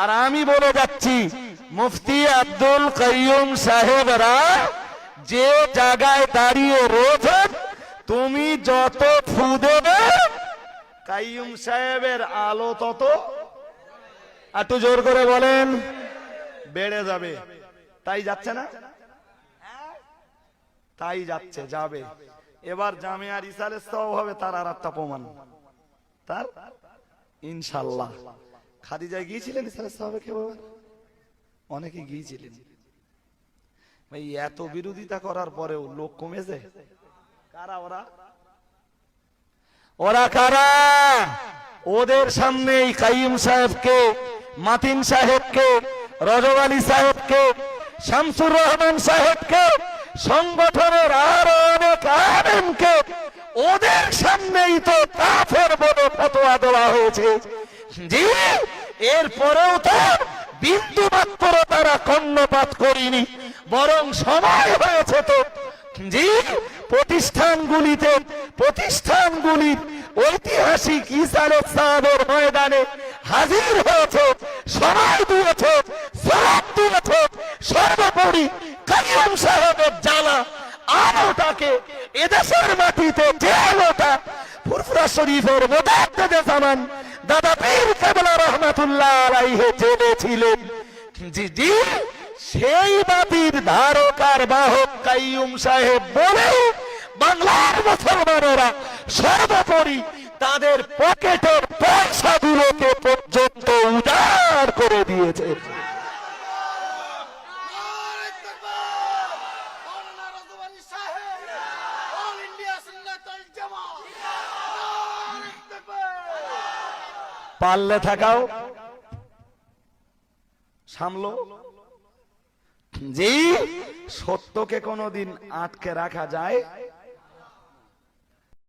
আর আমি বলে যাচ্ছি মুফতি আব্দুল কাইয়ুম সাহেবরা যে জায়গায় দাঁড়িয়ে রয়েছেন, তুমি যত ফু দেবে কাইয়ুম সাহেবের আলো তত, একটু জোর করে বলেন, বেড়ে যাবে। তাই যাচ্ছে না? তাই যাচ্ছে, যাবে। এবার জামিয়া রিসালের সওয়াব হবে তার আর একটা প্রমাণ, তার ইনশাআল্লাহ। খাদিজায় গিয়েছিলেন রিসালের সওয়াবে? কেউ অনেকে গিয়েছিলেন। ভাই এত বিরোধিতা করার পরেও লোক কমেছে? কারা ওরা? ওরা কারা? ওদের সামনেই কাইয়ুম সাহেবকে, মাতিন সাহেবকে, রজব আলী সাহেবকে, শামসুর রহমান সাহেবকে, সংগঠনের আরো অনেক আলেমকে ওদের সামনেই তো কাফের বলে ফতোয়া দেওয়া হয়েছে। জি, এরপরেও তো বিন্দু মাত্র তারা কর্ণপাত করেনি, বরং সময় হয়েছে তো জি প্রতিষ্ঠানগুলির ঐতিহাসিক ইসারত সাহাবের ময়দানে হাজির হয়েছে, সময় দিয়েছে, সওয়াব দিয়েছে। সর্বোপরি কাইয়ুম সাহেবের জ্বালা আলোটাকে এদেশের মাটিতে, যে আলোটা ফুরফুরা শরীফের মুজাদ্দিদে জামান দাদা পীর কেবলা রহমাতুল্লাহ আলাইহি জেনেছিলেন, জি জি সেই বাতির ধারকার বাহক কাইয়ুম সাহেব বলে বাংলার মুসলমানেরা সর্বোপরি তাদের পকেটের পয়সাগুলোকে পর্যন্ত উজাড় করে দিয়েছে। পাল্লে থাকাও সামলো। জি, সত্যকে কোনোদিন আটকে রাখা যায়